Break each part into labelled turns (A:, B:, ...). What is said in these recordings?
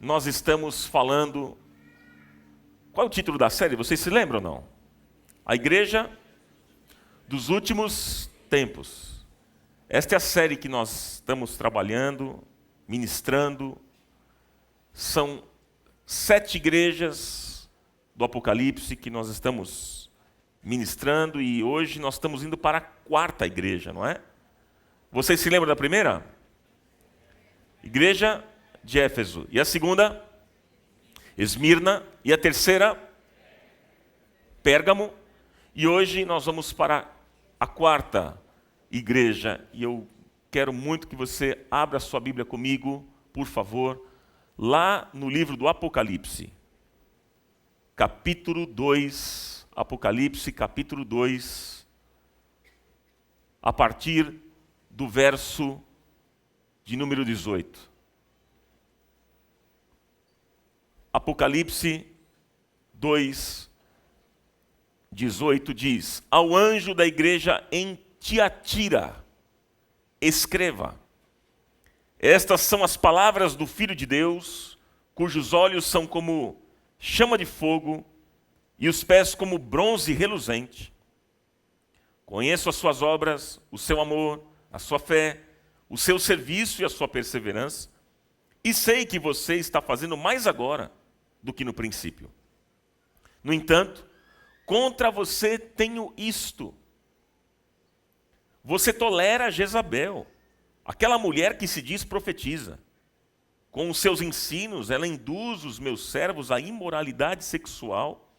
A: nós estamos falando... Qual é o título da série? Vocês se lembram ou não? A Igreja dos Últimos Tempos. Esta é a série que nós estamos trabalhando, ministrando. São 7 igrejas do Apocalipse que nós estamos ministrando e hoje nós estamos indo para a 4ª igreja, não é? Vocês se lembram da primeira? Igreja de Éfeso. E a segunda? Esmirna. E a terceira? Pérgamo. E hoje nós vamos para a 4ª igreja. E eu quero muito que você abra a sua Bíblia comigo, por favor, lá no livro do Apocalipse. Capítulo 2. Apocalipse, capítulo 2. A partir do verso de número 18. Apocalipse 2, 18 diz: Ao anjo da igreja em Tiatira, escreva: Estas são as palavras do Filho de Deus, cujos olhos são como chama de fogo e os pés como bronze reluzente. Conheço as suas obras, o seu amor, a sua fé, o seu serviço e a sua perseverança, e sei que você está fazendo mais agora do que no princípio. No entanto, contra você tenho isto: você tolera Jezabel, aquela mulher que se diz profetiza. Com os seus ensinos, ela induz os meus servos à imoralidade sexual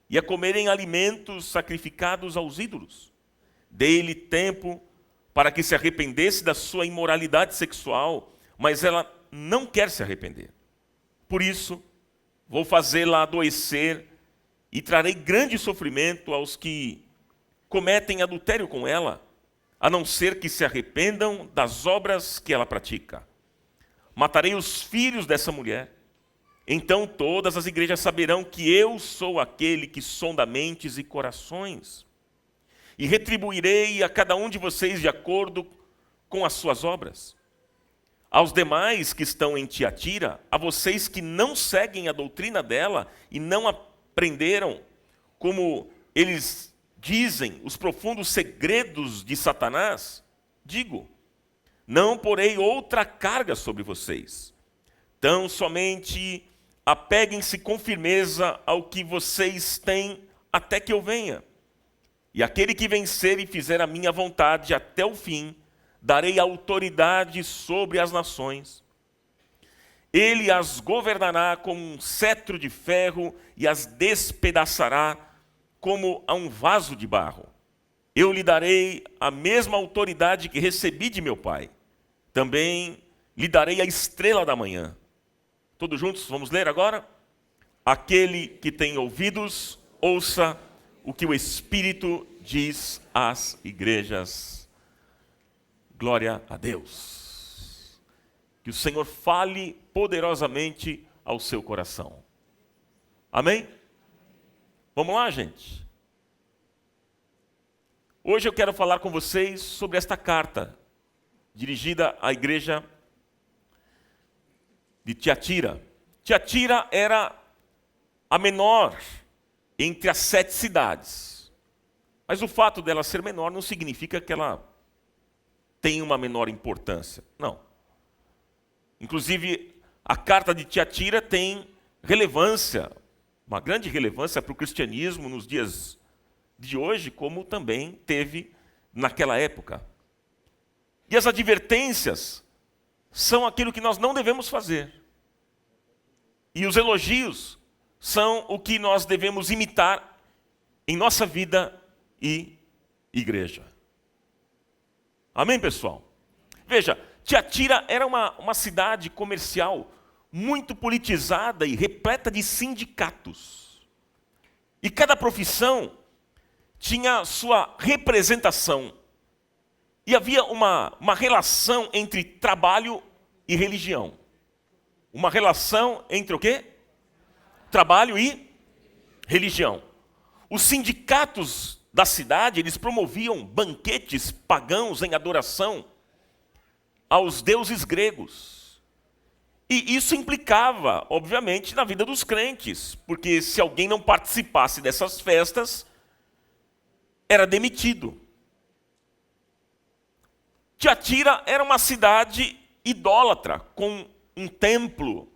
A: e a comerem alimentos sacrificados aos ídolos. Dei-lhe tempo para que se arrependesse da sua imoralidade sexual, mas ela não quer se arrepender. Por isso, vou fazê-la adoecer e trarei grande sofrimento aos que cometem adultério com ela, a não ser que se arrependam das obras que ela pratica. Matarei os filhos dessa mulher. Então todas as igrejas saberão que eu sou aquele que sonda mentes e corações. E retribuirei a cada um de vocês de acordo com as suas obras. Aos demais que estão em Tiatira, a vocês que não seguem a doutrina dela e não aprenderam, como eles dizem, os profundos segredos de Satanás, digo: não porei outra carga sobre vocês. Tão somente apeguem-se com firmeza ao que vocês têm até que eu venha. E aquele que vencer e fizer a minha vontade até o fim, darei autoridade sobre as nações. Ele as governará com um cetro de ferro e as despedaçará como a um vaso de barro. Eu lhe darei a mesma autoridade que recebi de meu Pai. Também lhe darei a estrela da manhã. Todos juntos, vamos ler agora? Aquele que tem ouvidos, ouça o que o Espírito diz às igrejas. Glória a Deus. Que o Senhor fale poderosamente ao seu coração. Amém? Vamos lá, gente? Hoje eu quero falar com vocês sobre esta carta, dirigida à igreja de Tiatira. Tiatira era a menor entre as 7 cidades. Mas o fato dela ser menor não significa que ela tem uma menor importância. Não. Inclusive, a carta de Tiatira tem relevância, uma grande relevância para o cristianismo nos dias de hoje, como também teve naquela época. E as advertências são aquilo que nós não devemos fazer. E os elogios são o que nós devemos imitar em nossa vida e igreja. Amém, pessoal? Veja, Tiatira era uma cidade comercial muito politizada e repleta de sindicatos. E cada profissão tinha sua representação. E havia uma relação entre trabalho e religião. Uma relação entre o quê? Trabalho e religião. Os sindicatos da cidade, eles promoviam banquetes pagãos em adoração aos deuses gregos. E isso implicava, obviamente, na vida dos crentes, porque se alguém não participasse dessas festas, era demitido. Tiatira era uma cidade idólatra, com um templo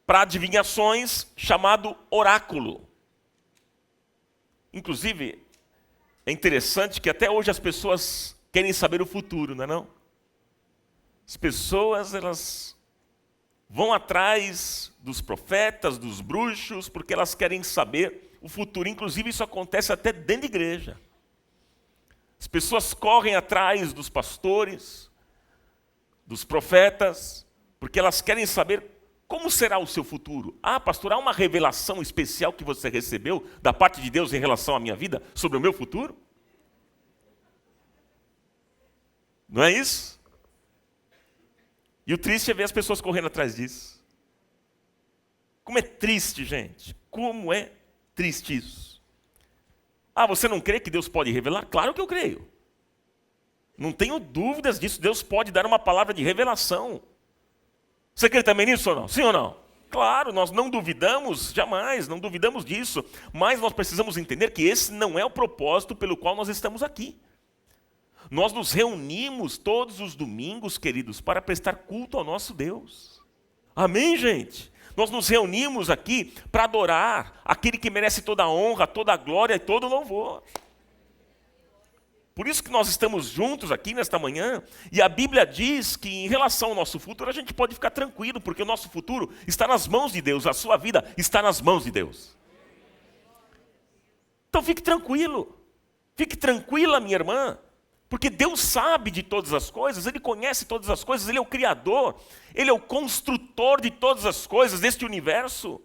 A: para adivinhações chamado oráculo. Inclusive, é interessante que até hoje as pessoas querem saber o futuro, não é não? As pessoas, elas vão atrás dos profetas, dos bruxos, porque elas querem saber o futuro. Inclusive, isso acontece até dentro da igreja. As pessoas correm atrás dos pastores, dos profetas, porque elas querem saber como será o seu futuro. Ah, pastor, há uma revelação especial que você recebeu da parte de Deus em relação à minha vida, sobre o meu futuro? Não é isso? E o triste é ver as pessoas correndo atrás disso. Como é triste, gente. Como é triste isso. Ah, você não crê que Deus pode revelar? Claro que eu creio. Não tenho dúvidas disso. Deus pode dar uma palavra de revelação. Você crê também nisso ou não? Sim ou não? Claro, nós não duvidamos, jamais, não duvidamos disso. Mas nós precisamos entender que esse não é o propósito pelo qual nós estamos aqui. Nós nos reunimos todos os domingos, queridos, para prestar culto ao nosso Deus. Amém, gente? Nós nos reunimos aqui para adorar aquele que merece toda a honra, toda a glória e todo o louvor. Por isso que nós estamos juntos aqui nesta manhã, e a Bíblia diz que em relação ao nosso futuro a gente pode ficar tranquilo, porque o nosso futuro está nas mãos de Deus, a sua vida está nas mãos de Deus. Então fique tranquila, minha irmã, porque Deus sabe de todas as coisas, Ele conhece todas as coisas, Ele é o Criador, Ele é o construtor de todas as coisas deste universo.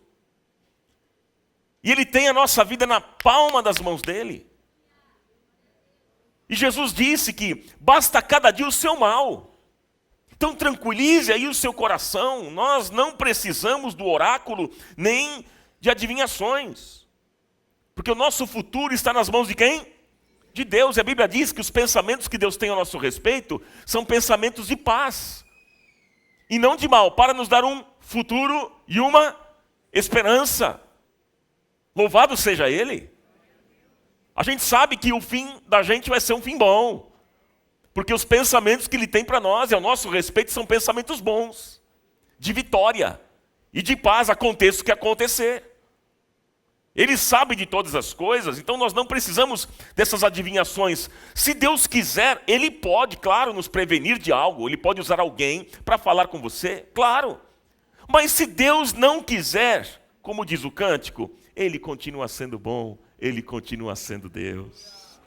A: E Ele tem a nossa vida na palma das mãos dEle. E Jesus disse que basta cada dia o seu mal. Então tranquilize aí o seu coração, nós não precisamos do oráculo nem de adivinhações. Porque o nosso futuro está nas mãos de quem? De Deus. E a Bíblia diz que os pensamentos que Deus tem a nosso respeito são pensamentos de paz. E não de mal, para nos dar um futuro e uma esperança. Louvado seja Ele. A gente sabe que o fim da gente vai ser um fim bom. Porque os pensamentos que Ele tem para nós, ao nosso respeito, são pensamentos bons. De vitória e de paz, aconteça o que acontecer. Ele sabe de todas as coisas, então nós não precisamos dessas adivinhações. Se Deus quiser, Ele pode, claro, nos prevenir de algo. Ele pode usar alguém para falar com você, claro. Mas se Deus não quiser, como diz o cântico, Ele continua sendo bom, Ele continua sendo Deus.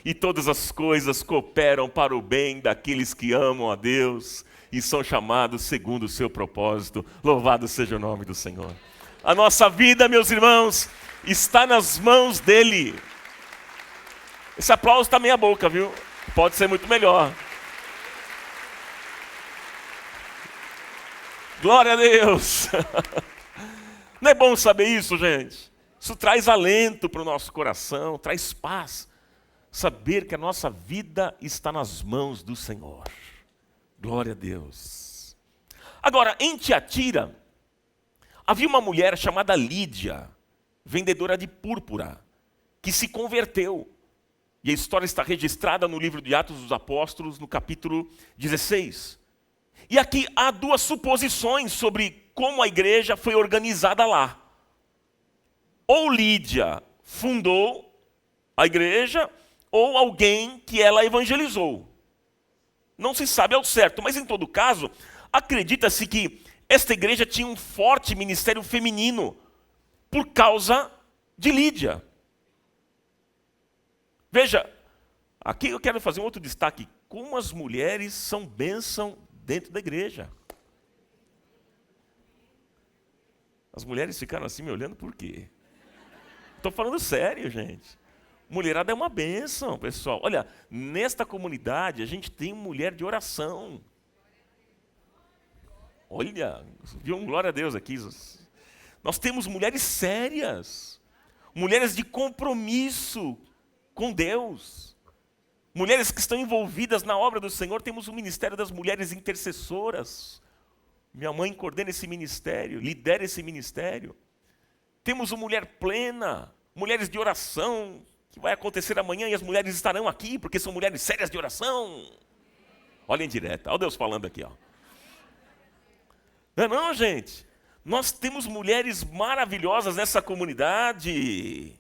A: E todas as coisas cooperam para o bem daqueles que amam a Deus e são chamados segundo o seu propósito. Louvado seja o nome do Senhor. A nossa vida, meus irmãos, está nas mãos dEle. Esse aplauso está meia boca, viu? Pode ser muito melhor. Glória a Deus. Não é bom saber isso, gente? Isso traz alento para o nosso coração, traz paz. Saber que a nossa vida está nas mãos do Senhor. Glória a Deus. Agora, em Tiatira, havia uma mulher chamada Lídia, vendedora de púrpura, que se converteu. E a história está registrada no livro de Atos dos Apóstolos, no capítulo 16. E aqui há duas suposições sobre como a igreja foi organizada lá. Ou Lídia fundou a igreja, ou alguém que ela evangelizou. Não se sabe ao certo, mas em todo caso, acredita-se que esta igreja tinha um forte ministério feminino, por causa de Lídia. Veja, aqui eu quero fazer um outro destaque. Como as mulheres são bênção dentro da igreja. As mulheres ficaram assim me olhando por quê? Estou falando sério, gente. Mulherada é uma bênção, pessoal. Olha, nesta comunidade a gente tem mulher de oração. Olha, viu um glória a Deus aqui. Nós temos mulheres sérias, mulheres de compromisso com Deus, mulheres que estão envolvidas na obra do Senhor. Temos o ministério das mulheres intercessoras. Minha mãe coordena esse ministério, lidera esse ministério. Temos uma mulher plena, mulheres de oração, que vai acontecer amanhã e as mulheres estarão aqui, porque são mulheres sérias de oração. Olha em direta, olha Deus falando aqui. Ó. Não, gente. Nós temos mulheres maravilhosas nessa comunidade.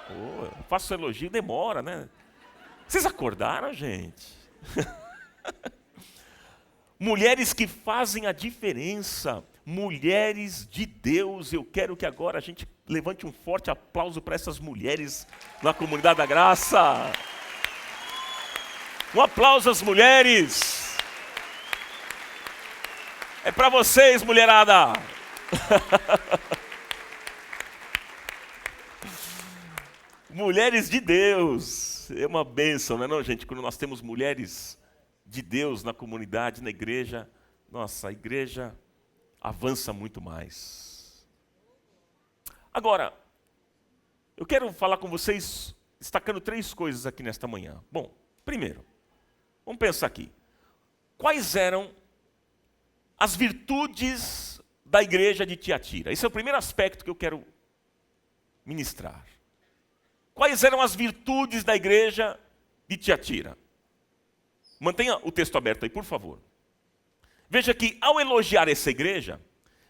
A: Eu faço elogio, demora, né? Vocês acordaram, gente? Mulheres que fazem a diferença, mulheres de Deus. Eu quero que agora a gente levante um forte aplauso para essas mulheres na comunidade da graça. Um aplauso às mulheres. É para vocês, mulherada. Mulheres de Deus. É uma bênção, não é não, gente? Quando nós temos mulheres de Deus na comunidade, na igreja, nossa, a igreja avança muito mais. Agora, eu quero falar com vocês, destacando 3 coisas aqui nesta manhã. Bom, primeiro, vamos pensar aqui. Quais eram as virtudes da igreja de Tiatira? Esse é o primeiro aspecto que eu quero ministrar. Quais eram as virtudes da igreja de Tiatira? Mantenha o texto aberto aí, por favor. Veja que ao elogiar essa igreja,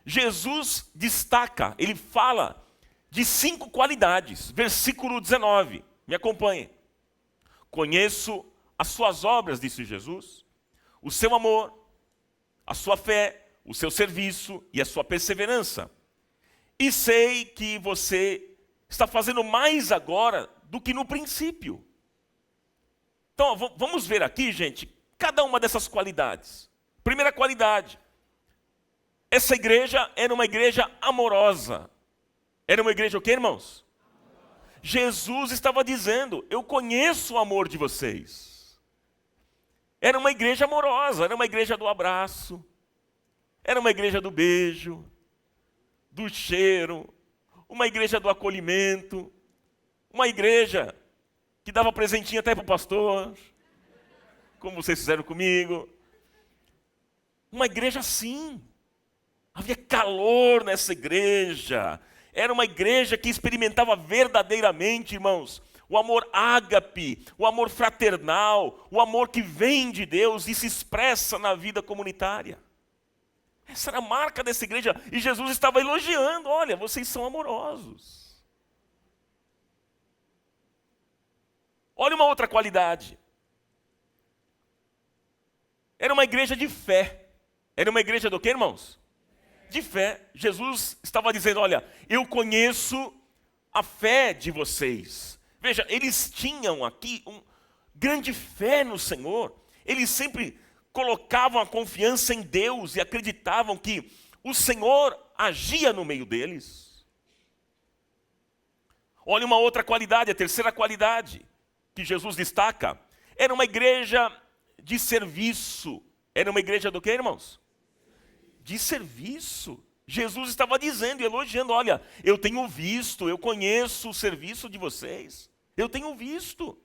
A: Jesus destaca, ele fala de 5 qualidades. Versículo 19, me acompanhe. Conheço as suas obras, disse Jesus, o seu amor, a sua fé, o seu serviço e a sua perseverança. E sei que você está fazendo mais agora do que no princípio. Então, vamos ver aqui, gente, cada uma dessas qualidades. Primeira qualidade. Essa igreja era uma igreja amorosa. Era uma igreja o quê, irmãos? Jesus estava dizendo, eu conheço o amor de vocês. Era uma igreja amorosa, era uma igreja do abraço. Era uma igreja do beijo, do cheiro. Uma igreja do acolhimento. Uma igreja que dava presentinho até para o pastor, como vocês fizeram comigo. Uma igreja assim. Havia calor nessa igreja. Era uma igreja que experimentava verdadeiramente, irmãos, o amor ágape, o amor fraternal, o amor que vem de Deus e se expressa na vida comunitária. Essa era a marca dessa igreja. E Jesus estava elogiando, olha, vocês são amorosos. Olha uma outra qualidade. Era uma igreja de fé. Era uma igreja do quê, irmãos? De fé. Jesus estava dizendo, olha, eu conheço a fé de vocês. Veja, eles tinham aqui grande fé no Senhor. Eles sempre colocavam a confiança em Deus e acreditavam que o Senhor agia no meio deles. Olha uma outra qualidade, a terceira qualidade que Jesus destaca, era uma igreja de serviço. Era uma igreja do quê, irmãos? De serviço. Jesus estava dizendo e elogiando, olha, eu tenho visto, eu conheço o serviço de vocês. Eu tenho visto.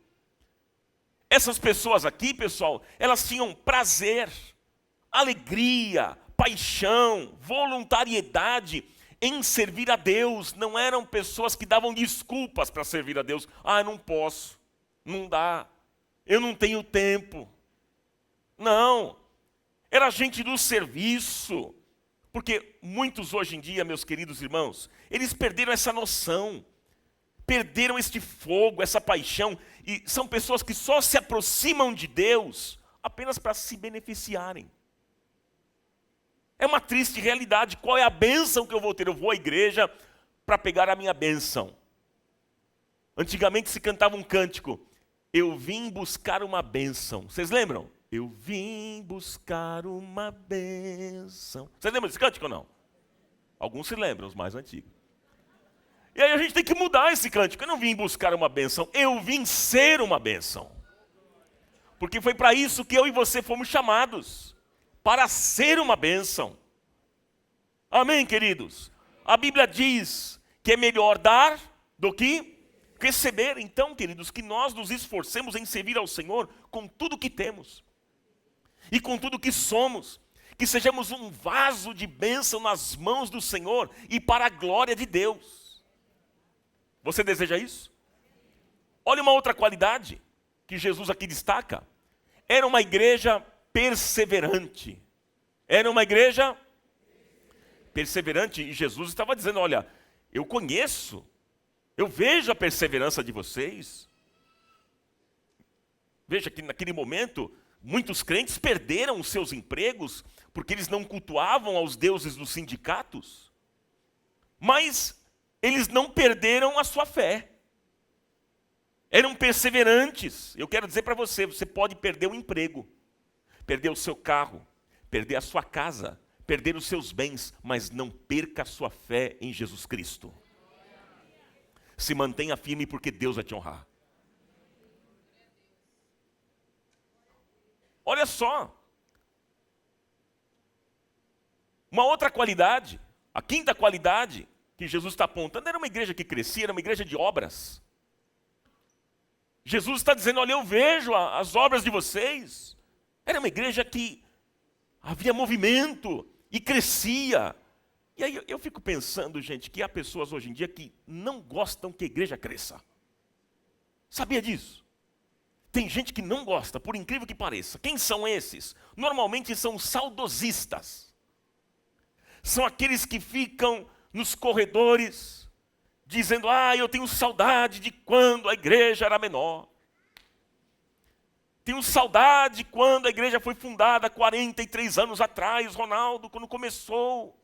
A: Essas pessoas aqui, pessoal, elas tinham prazer, alegria, paixão, voluntariedade em servir a Deus. Não eram pessoas que davam desculpas para servir a Deus. Ah, não posso. Não dá, eu não tenho tempo. Não, era gente do serviço. Porque muitos hoje em dia, meus queridos irmãos, eles perderam essa noção, perderam este fogo, essa paixão, e são pessoas que só se aproximam de Deus apenas para se beneficiarem. É uma triste realidade. Qual é a bênção que eu vou ter? Eu vou à igreja para pegar a minha bênção. Antigamente se cantava um cântico, eu vim buscar uma bênção. Vocês lembram? Eu vim buscar uma bênção. Vocês lembram desse cântico ou não? Alguns se lembram, os mais antigos. E aí a gente tem que mudar esse cântico. Eu não vim buscar uma bênção, eu vim ser uma bênção. Porque foi para isso que eu e você fomos chamados. Para ser uma bênção. Amém, queridos? A Bíblia diz que é melhor dar do que receber. Então, queridos, que nós nos esforcemos em servir ao Senhor com tudo que temos. E com tudo que somos. que sejamos um vaso de bênção nas mãos do Senhor e para a glória de Deus. Você deseja isso? Olha uma outra qualidade que Jesus aqui destaca. Era uma igreja perseverante. Era uma igreja perseverante, e Jesus estava dizendo, olha, eu conheço, eu vejo a perseverança de vocês. Veja que naquele momento, muitos crentes perderam os seus empregos, porque eles não cultuavam aos deuses dos sindicatos, mas eles não perderam a sua fé. Eram perseverantes. Eu quero dizer para você, você pode perder o emprego, perder o seu carro, perder a sua casa, perder os seus bens, mas não perca a sua fé em Jesus Cristo. Se mantenha firme, porque Deus vai te honrar. Olha só. Uma outra qualidade, a quinta qualidade que Jesus está apontando, era uma igreja que crescia, era uma igreja de obras. Jesus está dizendo, olha, eu vejo as obras de vocês. Era uma igreja que havia movimento e crescia. E aí eu fico pensando, gente, que há pessoas hoje em dia que não gostam que a igreja cresça. Sabia disso? Tem gente que não gosta, por incrível que pareça. Quem são esses? Normalmente são saudosistas. São aqueles que ficam nos corredores, dizendo, eu tenho saudade de quando a igreja era menor. Tenho saudade quando a igreja foi fundada 43 anos atrás, Ronaldo, quando começou.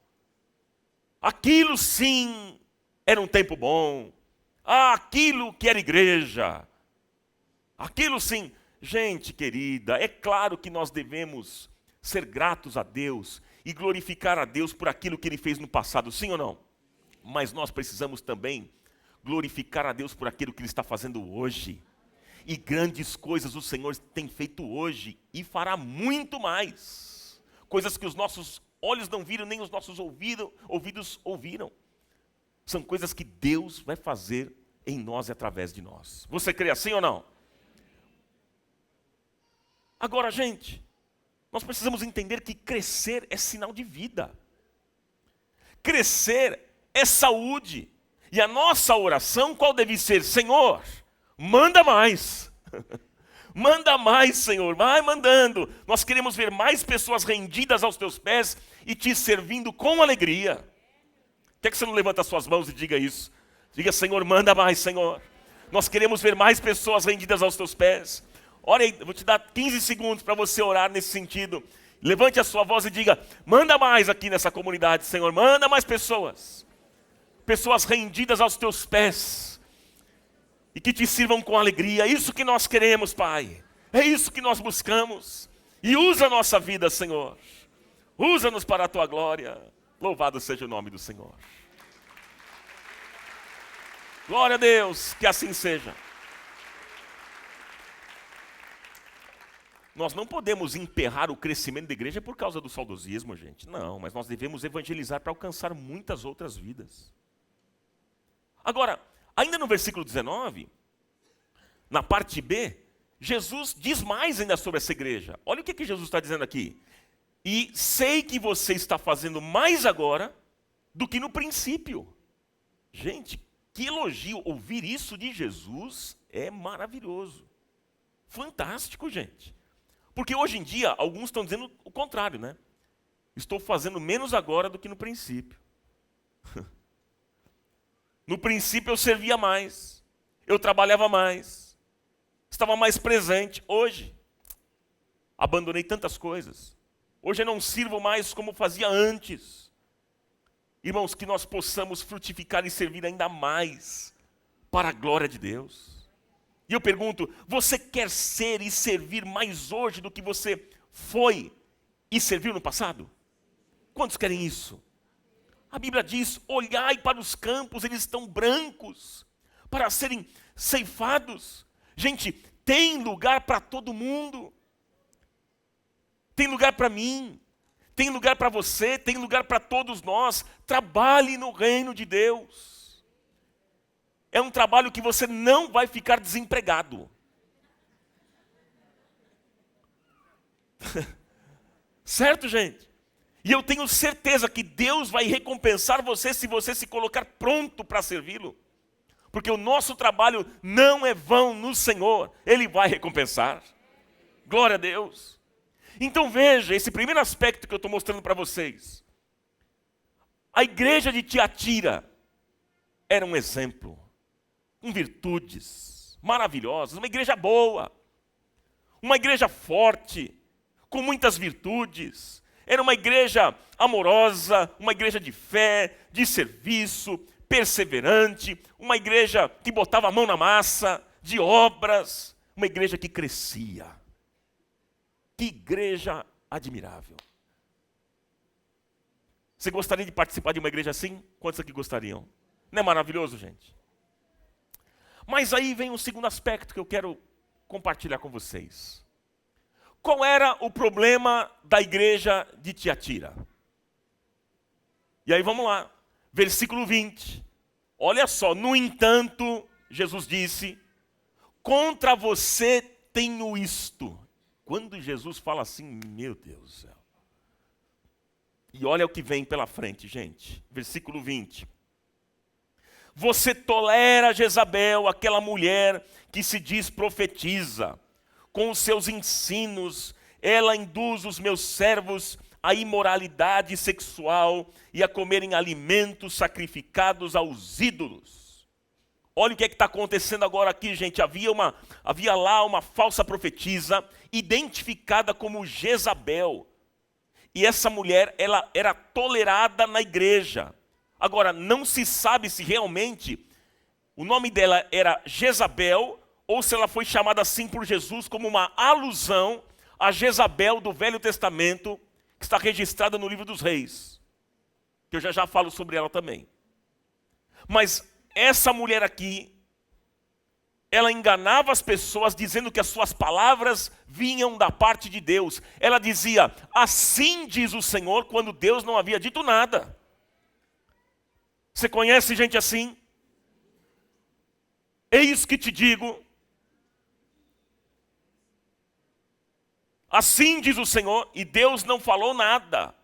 A: Aquilo sim era um tempo bom. Aquilo que era igreja. Aquilo sim. Gente querida, é claro que nós devemos ser gratos a Deus e glorificar a Deus por aquilo que Ele fez no passado, sim ou não? Mas nós precisamos também glorificar a Deus por aquilo que Ele está fazendo hoje. E grandes coisas o Senhor tem feito hoje e fará muito mais. Coisas que os nossos olhos não viram, nem os nossos ouvidos ouviram. São coisas que Deus vai fazer em nós e através de nós. Você crê assim ou não? Agora, gente, nós precisamos entender que crescer é sinal de vida. Crescer é saúde. E a nossa oração qual deve ser? Senhor, manda mais. Manda mais, Senhor, vai mandando. Nós queremos ver mais pessoas rendidas aos teus pés e te servindo com alegria. Quer que você não levanta as suas mãos e diga isso? Diga, Senhor, manda mais, Senhor. Nós queremos ver mais pessoas rendidas aos teus pés. Ora aí, eu vou te dar 15 segundos para você orar nesse sentido. Levante a sua voz e diga, manda mais aqui nessa comunidade, Senhor. Manda mais pessoas. Pessoas rendidas aos teus pés. E que te sirvam com alegria. É isso que nós queremos, Pai. É isso que nós buscamos. E usa a nossa vida, Senhor. Usa-nos para a tua glória. Louvado seja o nome do Senhor. Glória a Deus, que assim seja. Nós não podemos emperrar o crescimento da igreja por causa do saudosismo, gente. Não, mas nós devemos evangelizar para alcançar muitas outras vidas. Agora, ainda no versículo 19, na parte B, Jesus diz mais ainda sobre essa igreja. Olha o que Jesus está dizendo aqui. E sei que você está fazendo mais agora do que no princípio. Gente, que elogio. Ouvir isso de Jesus é maravilhoso. Fantástico, gente. Porque hoje em dia, alguns estão dizendo o contrário, né? Estou fazendo menos agora do que no princípio. No princípio eu servia mais, eu trabalhava mais, estava mais presente. Hoje, abandonei tantas coisas. Hoje eu não sirvo mais como fazia antes. Irmãos, que nós possamos frutificar e servir ainda mais para a glória de Deus. E eu pergunto, você quer ser e servir mais hoje do que você foi e serviu no passado? Quantos querem isso? A Bíblia diz, olhai para os campos, eles estão brancos, para serem ceifados. Gente, tem lugar para todo mundo. Tem lugar para mim, tem lugar para você, tem lugar para todos nós. Trabalhe no reino de Deus. É um trabalho que você não vai ficar desempregado. Certo, gente? E eu tenho certeza que Deus vai recompensar você se você se colocar pronto para servi-lo. Porque o nosso trabalho não é vão no Senhor, Ele vai recompensar. Glória a Deus. Então veja, esse primeiro aspecto que eu estou mostrando para vocês. A igreja de Tiatira era um exemplo, com virtudes maravilhosas, uma igreja boa, uma igreja forte, com muitas virtudes. Era uma igreja amorosa, uma igreja de fé, de serviço, perseverante, uma igreja que botava a mão na massa, de obras, uma igreja que crescia. Que igreja admirável. Você gostaria de participar de uma igreja assim? Quantos aqui gostariam? Não é maravilhoso, gente? Mas aí vem um segundo aspecto que eu quero compartilhar com vocês. Qual era o problema da igreja de Tiatira? E aí vamos lá, versículo 20. Olha só, no entanto, Jesus disse, contra você tenho isto. Quando Jesus fala assim, meu Deus do céu. E olha o que vem pela frente, gente. Versículo 20. Você tolera Jezabel, aquela mulher que se diz profetiza. Com os seus ensinos, ela induz os meus servos à imoralidade sexual e a comerem alimentos sacrificados aos ídolos. Olha o que está acontecendo agora aqui, gente. Havia lá uma falsa profetisa, identificada como Jezabel. E essa mulher, ela era tolerada na igreja. Agora, não se sabe se realmente o nome dela era Jezabel, ou se ela foi chamada assim por Jesus como uma alusão a Jezabel do Velho Testamento, que está registrada no livro dos Reis. Que eu já falo sobre ela também. Mas essa mulher aqui, ela enganava as pessoas dizendo que as suas palavras vinham da parte de Deus. Ela dizia, assim diz o Senhor, quando Deus não havia dito nada. Você conhece gente assim? Eis que te digo, assim diz o Senhor, e Deus não falou nada.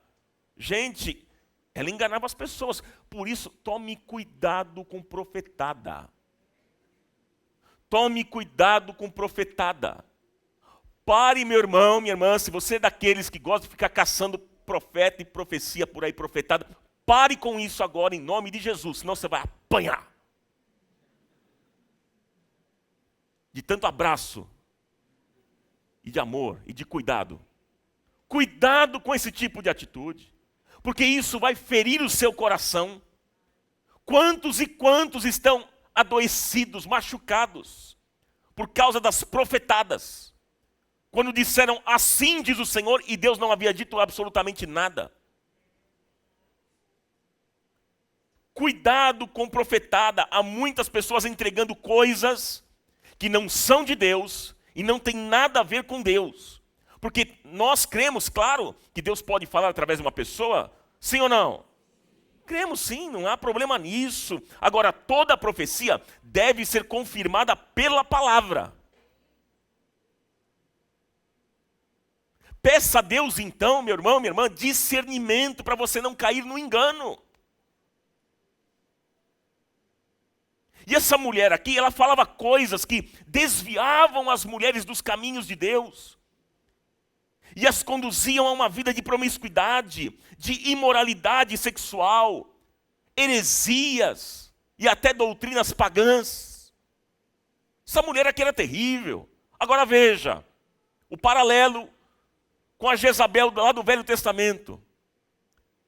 A: Gente, ela enganava as pessoas. Por isso, tome cuidado com profetada. Tome cuidado com profetada. Pare, meu irmão, minha irmã, se você é daqueles que gosta de ficar caçando profeta e profecia por aí, profetada, pare com isso agora em nome de Jesus, senão você vai apanhar. De tanto abraço, e de amor, e de cuidado. Cuidado com esse tipo de atitude, porque isso vai ferir o seu coração. Quantos e quantos estão adoecidos, machucados, por causa das profetadas, quando disseram assim diz o Senhor, e Deus não havia dito absolutamente nada. Cuidado com profetada, há muitas pessoas entregando coisas que não são de Deus, e não tem nada a ver com Deus, porque nós cremos, claro, que Deus pode falar através de uma pessoa, sim ou não? Cremos sim, não há problema nisso. Agora, toda profecia deve ser confirmada pela palavra. Peça a Deus então, meu irmão, minha irmã, discernimento para você não cair no engano. E essa mulher aqui, ela falava coisas que desviavam as mulheres dos caminhos de Deus. E as conduziam a uma vida de promiscuidade, de imoralidade sexual, heresias e até doutrinas pagãs. Essa mulher aqui era terrível. Agora veja, o paralelo com a Jezabel lá do Velho Testamento,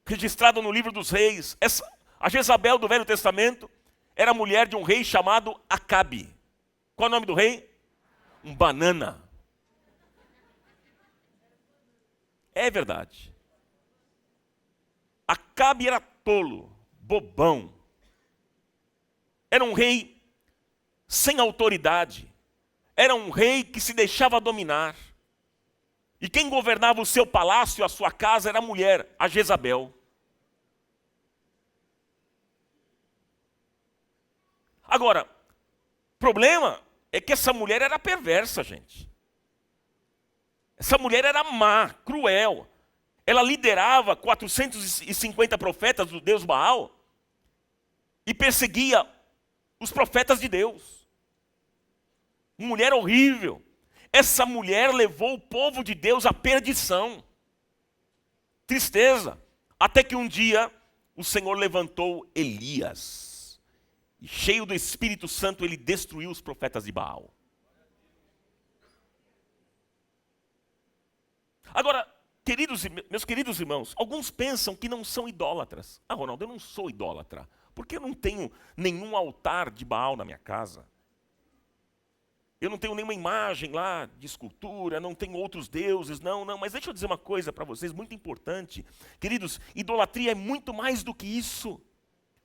A: registrado no livro dos Reis. A Jezabel do Velho Testamento era mulher de um rei chamado Acabe. Qual é o nome do rei? Um banana. É verdade. Acabe era tolo, bobão. Era um rei sem autoridade. Era um rei que se deixava dominar. E quem governava o seu palácio, a sua casa, era a mulher, a Jezabel. Agora, o problema é que essa mulher era perversa, gente. Essa mulher era má, cruel. Ela liderava 450 profetas do Deus Baal e perseguia os profetas de Deus. Uma mulher horrível. Essa mulher levou o povo de Deus à perdição. Tristeza. Até que um dia o Senhor levantou Elias. E cheio do Espírito Santo, ele destruiu os profetas de Baal. Agora, meus queridos irmãos, alguns pensam que não são idólatras. Ah, Ronaldo, eu não sou idólatra, porque eu não tenho nenhum altar de Baal na minha casa. Eu não tenho nenhuma imagem lá de escultura, não tenho outros deuses, não. Mas deixa eu dizer uma coisa para vocês, muito importante. Queridos, idolatria é muito mais do que isso.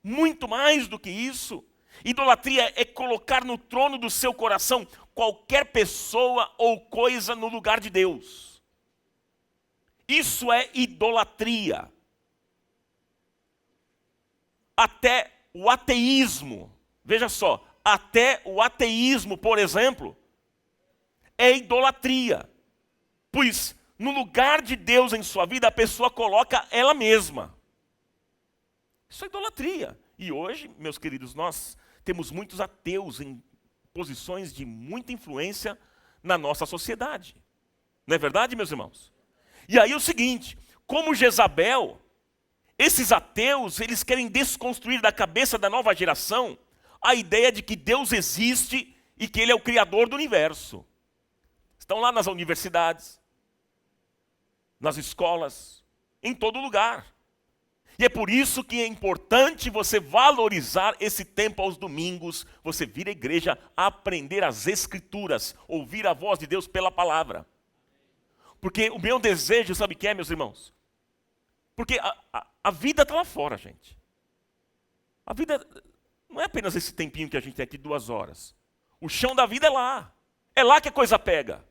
A: Muito mais do que isso. Idolatria é colocar no trono do seu coração qualquer pessoa ou coisa no lugar de Deus. Isso é idolatria. Até o ateísmo, veja só, até o ateísmo, por exemplo, é idolatria. Pois no lugar de Deus em sua vida, a pessoa coloca ela mesma. Isso é idolatria. E hoje, meus queridos, nós temos muitos ateus em posições de muita influência na nossa sociedade. Não é verdade, meus irmãos? E aí é o seguinte, como Jezabel, esses ateus, eles querem desconstruir da cabeça da nova geração a ideia de que Deus existe e que Ele é o Criador do universo. Estão lá nas universidades, nas escolas, em todo lugar. E é por isso que é importante você valorizar esse tempo aos domingos, você vir à igreja, aprender as Escrituras, ouvir a voz de Deus pela palavra. Porque o meu desejo, sabe o que é, meus irmãos? Porque a vida está lá fora, gente. A vida não é apenas esse tempinho que a gente tem aqui, 2 horas. O chão da vida é lá. É lá que a coisa pega.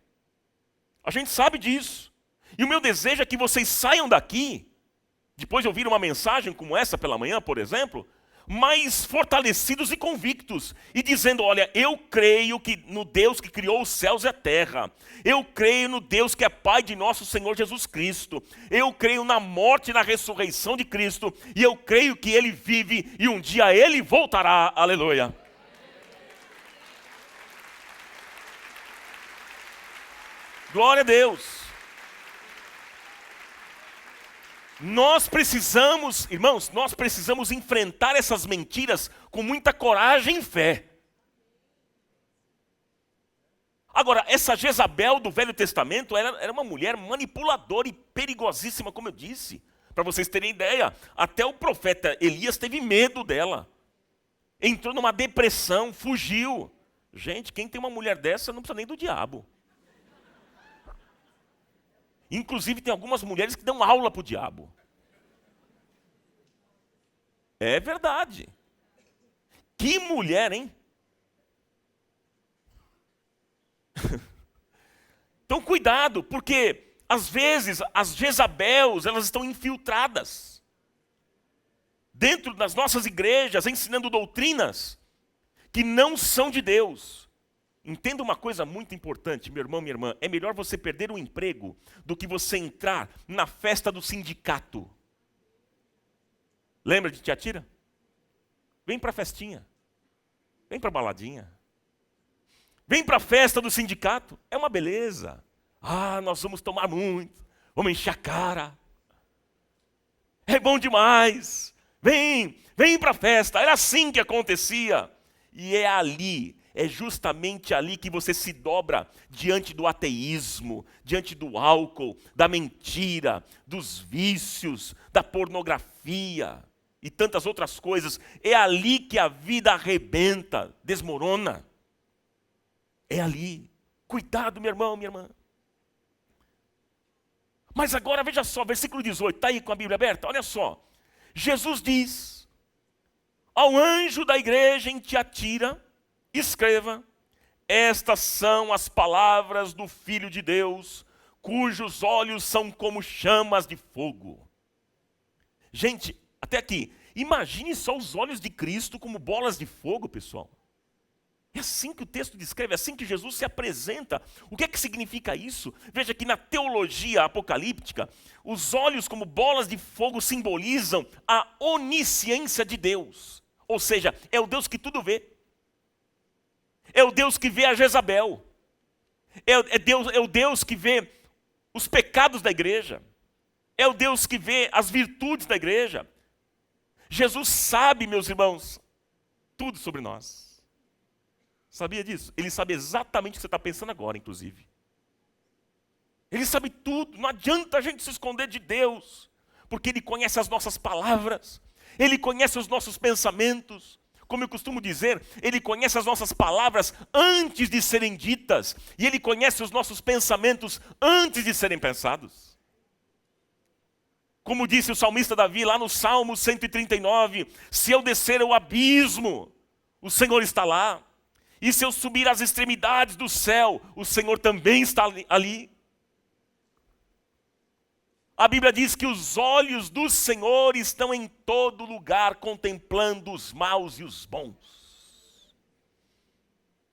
A: A gente sabe disso. E o meu desejo é que vocês saiam daqui, depois de ouvir uma mensagem como essa pela manhã, por exemplo, mais fortalecidos e convictos, e dizendo, olha, eu creio que no Deus que criou os céus e a terra, eu creio no Deus que é Pai de nosso Senhor Jesus Cristo, eu creio na morte e na ressurreição de Cristo, e eu creio que Ele vive e um dia Ele voltará, aleluia. Glória a Deus. Nós precisamos, irmãos, nós precisamos enfrentar essas mentiras com muita coragem e fé. Agora, essa Jezabel do Velho Testamento era uma mulher manipuladora e perigosíssima, como eu disse. Para vocês terem ideia, até o profeta Elias teve medo dela. Entrou numa depressão, fugiu. Gente, quem tem uma mulher dessa não precisa nem do diabo. Inclusive, tem algumas mulheres que dão aula para o diabo. É verdade. Que mulher, hein? Então, cuidado, porque, às vezes, as Jezabels, elas estão infiltradas dentro das nossas igrejas, ensinando doutrinas que não são de Deus. Entenda uma coisa muito importante, meu irmão, minha irmã. É melhor você perder o emprego do que você entrar na festa do sindicato. Lembra de Tiatira? Vem para a festinha. Vem para a baladinha. Vem para a festa do sindicato. É uma beleza. Ah, nós vamos tomar muito. Vamos encher a cara. É bom demais. Vem para a festa. Era assim que acontecia. E é ali. É justamente ali que você se dobra diante do ateísmo, diante do álcool, da mentira, dos vícios, da pornografia e tantas outras coisas. É ali que a vida arrebenta, desmorona. É ali. Cuidado, meu irmão, minha irmã. Mas agora veja só, versículo 18, está aí com a Bíblia aberta? Olha só. Jesus diz ao anjo da igreja em Tiatira, escreva, estas são as palavras do Filho de Deus, cujos olhos são como chamas de fogo. Gente, até aqui, imagine só os olhos de Cristo como bolas de fogo, pessoal. É assim que o texto descreve, é assim que Jesus se apresenta. O que é que significa isso? Veja que na teologia apocalíptica, os olhos como bolas de fogo simbolizam a onisciência de Deus. Ou seja, é o Deus que tudo vê. É o Deus que vê a Jezabel. É o Deus que vê os pecados da igreja. É o Deus que vê as virtudes da igreja. Jesus sabe, meus irmãos, tudo sobre nós. Sabia disso? Ele sabe exatamente o que você está pensando agora, inclusive. Ele sabe tudo. Não adianta a gente se esconder de Deus, porque Ele conhece as nossas palavras, Ele conhece os nossos pensamentos. Como eu costumo dizer, Ele conhece as nossas palavras antes de serem ditas, e Ele conhece os nossos pensamentos antes de serem pensados. Como disse o salmista Davi lá no Salmo 139, se eu descer ao abismo, o Senhor está lá. E se eu subir às extremidades do céu, o Senhor também está ali. A Bíblia diz que os olhos do Senhor estão em todo lugar, contemplando os maus e os bons.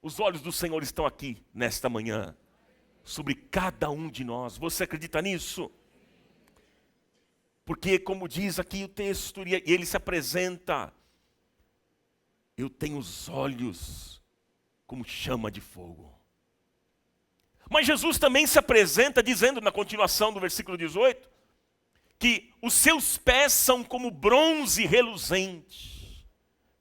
A: Os olhos do Senhor estão aqui, nesta manhã, sobre cada um de nós. Você acredita nisso? Porque, como diz aqui o texto, e ele se apresenta, eu tenho os olhos como chama de fogo. Mas Jesus também se apresenta dizendo, na continuação do versículo 18, que os seus pés são como bronze reluzente.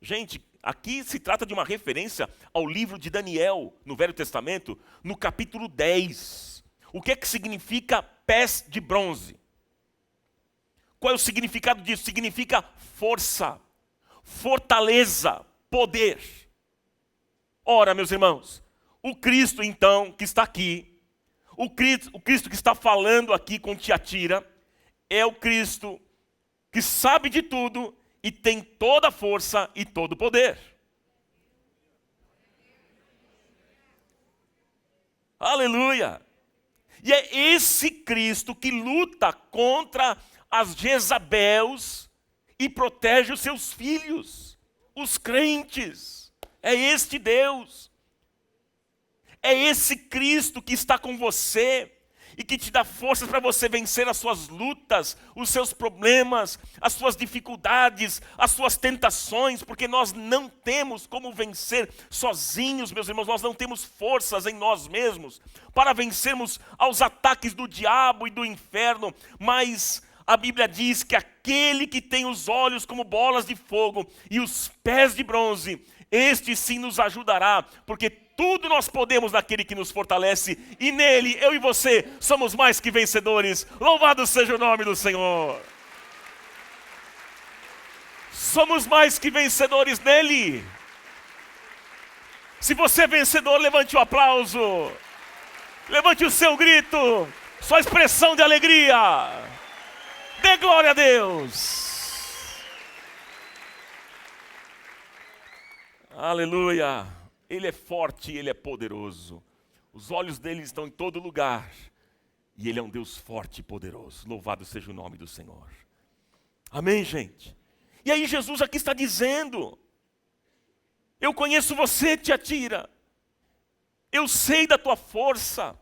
A: Gente, aqui se trata de uma referência ao livro de Daniel, no Velho Testamento, no capítulo 10. O que é que significa pés de bronze? Qual é o significado disso? Significa força, fortaleza, poder. Ora, meus irmãos, o Cristo então que está aqui, o Cristo que está falando aqui com Tiatira, é o Cristo que sabe de tudo e tem toda a força e todo o poder. Aleluia! E é esse Cristo que luta contra as Jezabels e protege os seus filhos, os crentes. É este Deus. É esse Cristo que está com você e que te dá forças para você vencer as suas lutas, os seus problemas, as suas dificuldades, as suas tentações, porque nós não temos como vencer sozinhos, meus irmãos, nós não temos forças em nós mesmos para vencermos aos ataques do diabo e do inferno, mas a Bíblia diz que aquele que tem os olhos como bolas de fogo e os pés de bronze, este sim nos ajudará, porque tudo nós podemos naquele que nos fortalece, e nele, eu e você, somos mais que vencedores. Louvado seja o nome do Senhor. Somos mais que vencedores nele. Se você é vencedor, levante o aplauso. Levante o seu grito, sua expressão de alegria. Dê glória a Deus. Aleluia. Ele é forte e Ele é poderoso. Os olhos dele estão em todo lugar. E Ele é um Deus forte e poderoso. Louvado seja o nome do Senhor. Amém, gente? E aí Jesus aqui está dizendo, eu conheço você, Tiatira. Eu sei da tua força.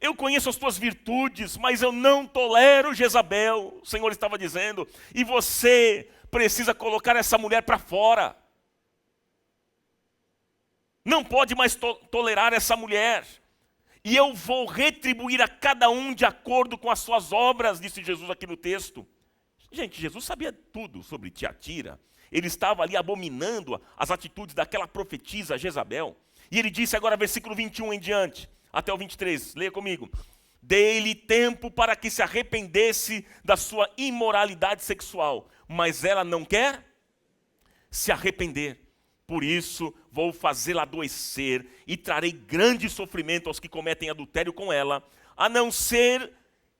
A: Eu conheço as tuas virtudes, mas eu não tolero Jezabel. O Senhor estava dizendo. E você precisa colocar essa mulher para fora. Não pode mais tolerar essa mulher. E eu vou retribuir a cada um de acordo com as suas obras, disse Jesus aqui no texto. Gente, Jesus sabia tudo sobre Tiatira. Ele estava ali abominando as atitudes daquela profetisa Jezabel. E ele disse agora, versículo 21 em diante, até o 23, leia comigo. Dei-lhe tempo para que se arrependesse da sua imoralidade sexual, mas ela não quer se arrepender. Por isso, vou fazê-la adoecer e trarei grande sofrimento aos que cometem adultério com ela, a não ser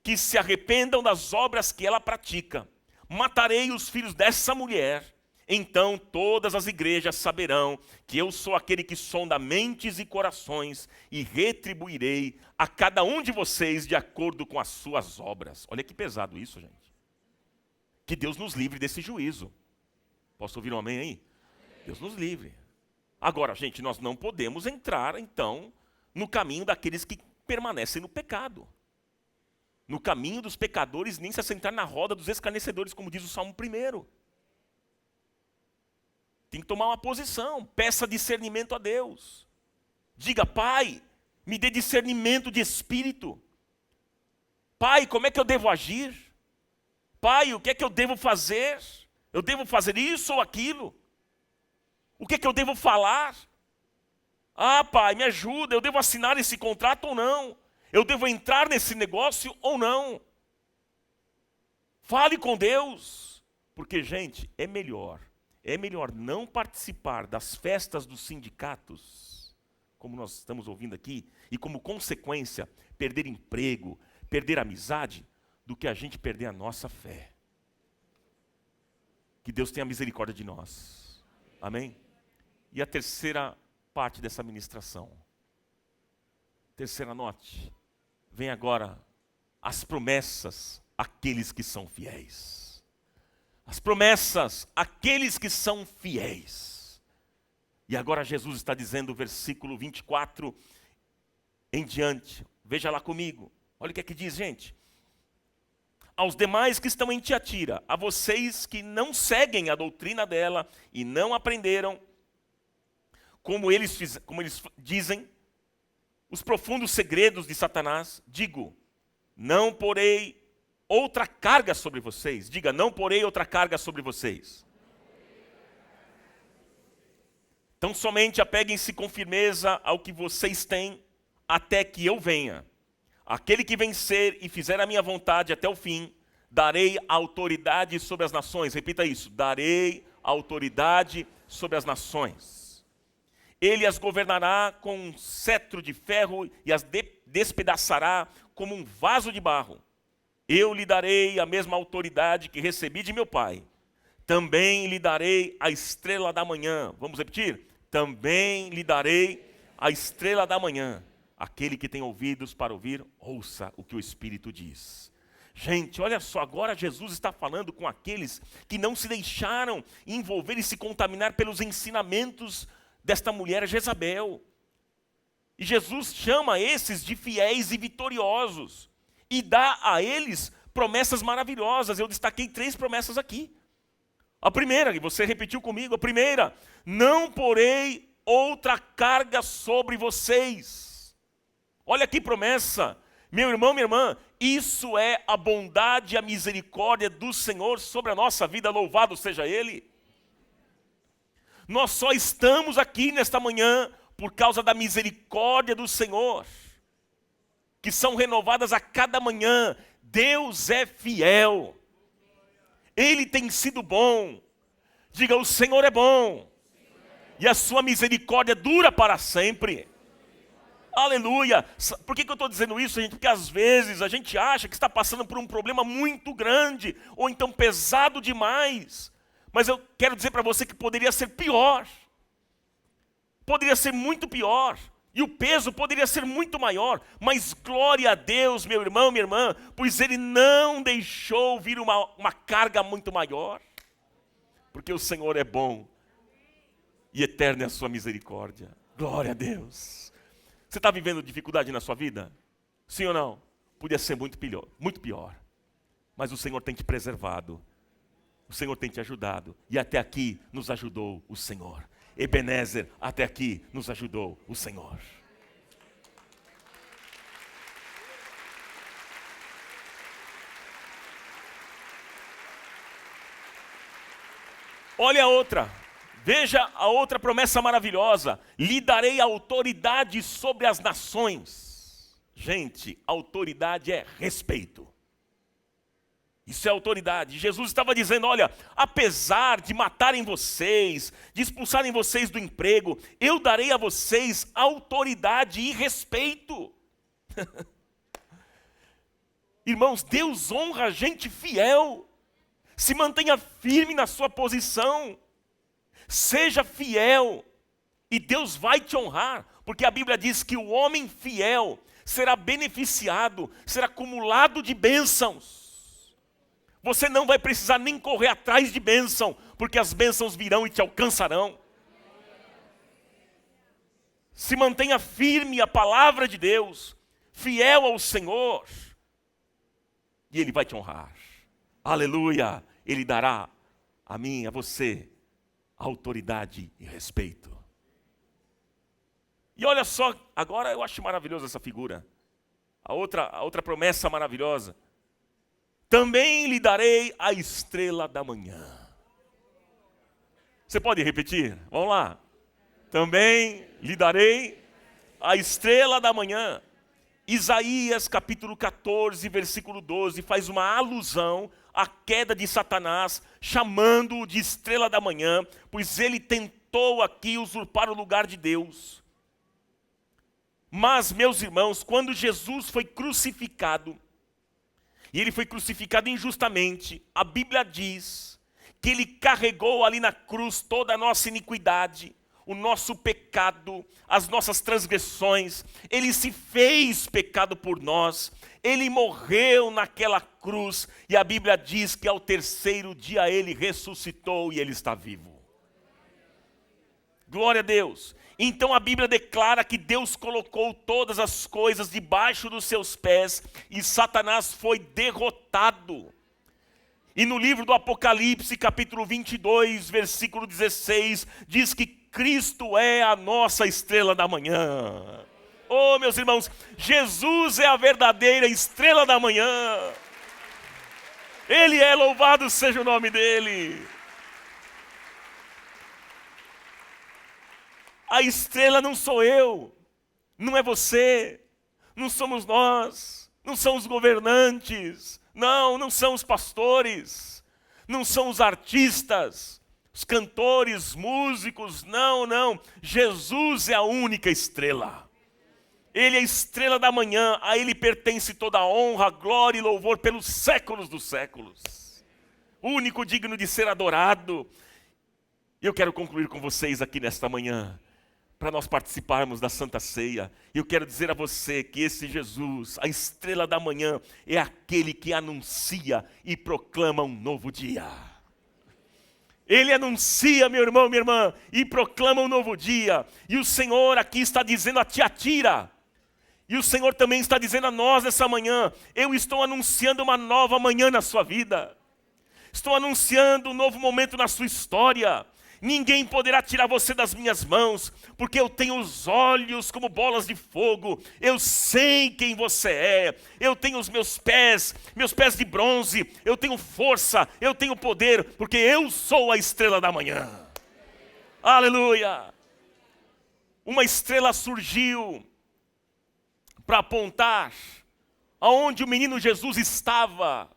A: que se arrependam das obras que ela pratica. Matarei os filhos dessa mulher, então todas as igrejas saberão que eu sou aquele que sonda mentes e corações e retribuirei a cada um de vocês de acordo com as suas obras. Olha que pesado isso, gente. Que Deus nos livre desse juízo. Posso ouvir um amém aí? Deus nos livre. Agora, gente, nós não podemos entrar, então, no caminho daqueles que permanecem no pecado. No caminho dos pecadores, nem se assentar na roda dos escarnecedores, como diz o Salmo 1. Tem que tomar uma posição, peça discernimento a Deus. Diga, Pai, me dê discernimento de espírito. Pai, como é que eu devo agir? Pai, o que é que eu devo fazer? Eu devo fazer isso ou aquilo? O que é que eu devo falar? Ah, Pai, me ajuda, eu devo assinar esse contrato ou não? Eu devo entrar nesse negócio ou não? Fale com Deus. Porque, gente, é melhor não participar das festas dos sindicatos, como nós estamos ouvindo aqui, e como consequência, perder emprego, perder amizade, do que a gente perder a nossa fé. Que Deus tenha misericórdia de nós. Amém? E a terceira parte dessa ministração. Terceira note. Vem agora as promessas àqueles que são fiéis. As promessas àqueles que são fiéis. E agora Jesus está dizendo, versículo 24 em diante. Veja lá comigo. Olha o que é que diz, gente. Aos demais que estão em Tiatira, a vocês que não seguem a doutrina dela e não aprenderam, como eles dizem, os profundos segredos de Satanás, digo, não porei outra carga sobre vocês. Diga, não porei outra carga sobre vocês. Então somente apeguem-se com firmeza ao que vocês têm, até que eu venha. Aquele que vencer e fizer a minha vontade até o fim, darei autoridade sobre as nações. Repita isso, darei autoridade sobre as nações. Ele as governará com um cetro de ferro e as despedaçará como um vaso de barro. Eu lhe darei a mesma autoridade que recebi de meu Pai. Também lhe darei a estrela da manhã. Vamos repetir? Também lhe darei a estrela da manhã. Aquele que tem ouvidos para ouvir, ouça o que o Espírito diz. Gente, olha só, agora Jesus está falando com aqueles que não se deixaram envolver e se contaminar pelos ensinamentos desta mulher Jezabel. E Jesus chama esses de fiéis e vitoriosos. E dá a eles promessas maravilhosas. Eu destaquei 3 promessas aqui. A primeira, e você repetiu comigo, a primeira, não porei outra carga sobre vocês. Olha que promessa. Meu irmão, minha irmã, isso é a bondade e a misericórdia do Senhor sobre a nossa vida, louvado seja Ele. Nós só estamos aqui nesta manhã por causa da misericórdia do Senhor, que são renovadas a cada manhã. Deus é fiel. Ele tem sido bom. Diga, o Senhor é bom. E a sua misericórdia dura para sempre. Aleluia. Por que eu estou dizendo isso, gente? Porque às vezes a gente acha que está passando por um problema muito grande, ou então pesado demais. Mas eu quero dizer para você que poderia ser pior. Poderia ser muito pior. E o peso poderia ser muito maior. Mas glória a Deus, meu irmão, minha irmã, pois Ele não deixou vir uma carga muito maior. Porque o Senhor é bom. E eterna é a sua misericórdia. Glória a Deus. Você está vivendo dificuldade na sua vida? Sim ou não? Podia ser muito pior, muito pior. Mas o Senhor tem te preservado. O Senhor tem te ajudado. E até aqui nos ajudou o Senhor. Ebenezer, até aqui nos ajudou o Senhor. Olha a outra. Veja a outra promessa maravilhosa. Lhe darei autoridade sobre as nações. Gente, autoridade é respeito. Isso é autoridade. Jesus estava dizendo, olha, apesar de matarem vocês, de expulsarem vocês do emprego, eu darei a vocês autoridade e respeito. Irmãos, Deus honra a gente fiel. Se mantenha firme na sua posição. Seja fiel. E Deus vai te honrar. Porque a Bíblia diz que o homem fiel será beneficiado, será acumulado de bênçãos. Você não vai precisar nem correr atrás de bênção, porque as bênçãos virão e te alcançarão. se mantenha firme à palavra de Deus, fiel ao Senhor, e Ele vai te honrar. Aleluia! Ele dará a mim, a você, autoridade e respeito. E olha só, agora eu acho maravilhosa essa figura. A outra promessa maravilhosa. Também lhe darei a estrela da manhã. Você pode repetir? Vamos lá. Também lhe darei a estrela da manhã. Isaías capítulo 14, versículo 12, faz uma alusão à queda de Satanás, chamando-o de estrela da manhã, pois ele tentou aqui usurpar o lugar de Deus. Mas, meus irmãos, quando Jesus foi crucificado, e ele foi crucificado injustamente, a Bíblia diz que ele carregou ali na cruz toda a nossa iniquidade, o nosso pecado, as nossas transgressões. Ele se fez pecado por nós, ele morreu naquela cruz, e a Bíblia diz que ao terceiro dia ele ressuscitou e ele está vivo. Glória a Deus. Então a Bíblia declara que Deus colocou todas as coisas debaixo dos seus pés e Satanás foi derrotado. E no livro do Apocalipse, capítulo 22, versículo 16, diz que Cristo é a nossa estrela da manhã. Oh, meus irmãos, Jesus é a verdadeira estrela da manhã. Ele é, louvado seja o nome dele. A estrela não sou eu, não é você, não somos nós, não são os governantes, não são os pastores, não são os artistas, os cantores, músicos, não. Jesus é a única estrela. Ele é a estrela da manhã, a Ele pertence toda a honra, glória e louvor pelos séculos dos séculos. O único digno de ser adorado. E eu quero concluir com vocês aqui nesta manhã, para nós participarmos da Santa Ceia. Eu quero dizer a você que esse Jesus, a estrela da manhã, é aquele que anuncia e proclama um novo dia. Ele anuncia, meu irmão, minha irmã, e proclama um novo dia. E o Senhor aqui está dizendo a Tiatira, e o Senhor também está dizendo a nós nessa manhã: eu estou anunciando uma nova manhã na sua vida. Estou anunciando um novo momento na sua história. Ninguém poderá tirar você das minhas mãos, porque eu tenho os olhos como bolas de fogo, eu sei quem você é, eu tenho os meus pés de bronze, eu tenho força, eu tenho poder, porque eu sou a estrela da manhã. Aleluia! Uma estrela surgiu para apontar aonde o menino Jesus estava.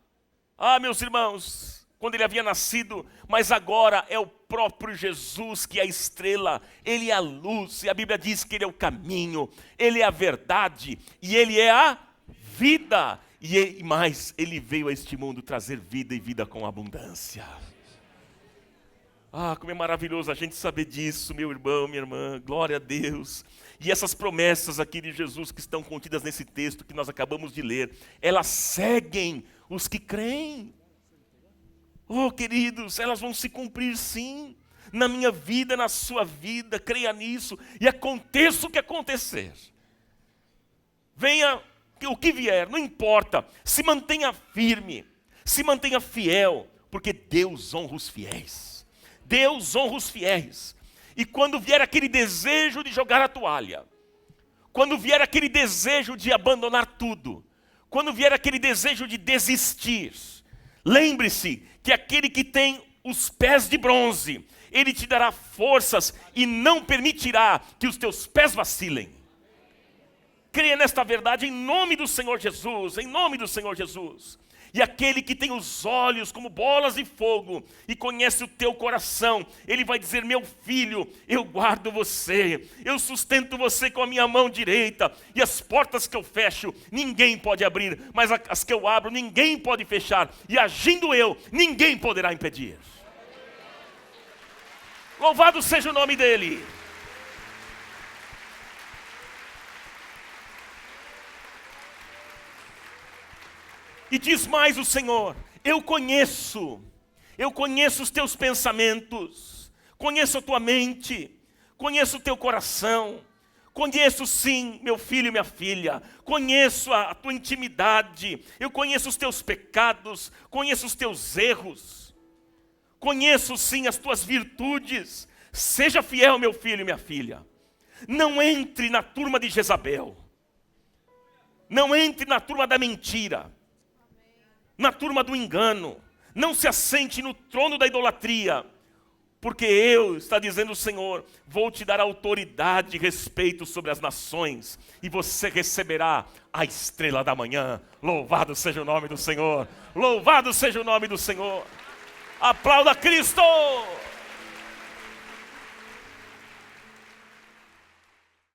A: Ah, meus irmãos, quando ele havia nascido, mas agora é o próprio Jesus que é a estrela, Ele é a luz, e a Bíblia diz que Ele é o caminho, Ele é a verdade, e Ele é a vida, e mais, Ele veio a este mundo trazer vida e vida com abundância. Ah, como é maravilhoso a gente saber disso, meu irmão, minha irmã, glória a Deus. E essas promessas aqui de Jesus que estão contidas nesse texto que nós acabamos de ler, elas seguem os que creem. Oh, queridos, elas vão se cumprir sim, na minha vida, na sua vida, creia nisso, e aconteça o que acontecer. Venha o que vier, não importa, se mantenha firme, se mantenha fiel, porque Deus honra os fiéis. Deus honra os fiéis. E quando vier aquele desejo de jogar a toalha, quando vier aquele desejo de abandonar tudo, quando vier aquele desejo de desistir, lembre-se que aquele que tem os pés de bronze, Ele te dará forças e não permitirá que os teus pés vacilem. Creia nesta verdade em nome do Senhor Jesus, em nome do Senhor Jesus. E aquele que tem os olhos como bolas de fogo e conhece o teu coração, Ele vai dizer: meu filho, eu guardo você, eu sustento você com a minha mão direita, e as portas que eu fecho, ninguém pode abrir, mas as que eu abro, ninguém pode fechar, e agindo eu, ninguém poderá impedir. Louvado seja o nome dEle. E diz mais o Senhor: eu conheço os teus pensamentos, conheço a tua mente, conheço o teu coração, conheço sim, meu filho e minha filha, conheço a tua intimidade, eu conheço os teus pecados, conheço os teus erros, conheço sim as tuas virtudes. Seja fiel, meu filho e minha filha. Não entre na turma de Jezabel. Não entre na turma da mentira, na turma do engano. Não se assente no trono da idolatria. Porque eu, está dizendo o Senhor, vou te dar autoridade e respeito sobre as nações, e você receberá a estrela da manhã. Louvado seja o nome do Senhor. Louvado seja o nome do Senhor. Aplauda Cristo.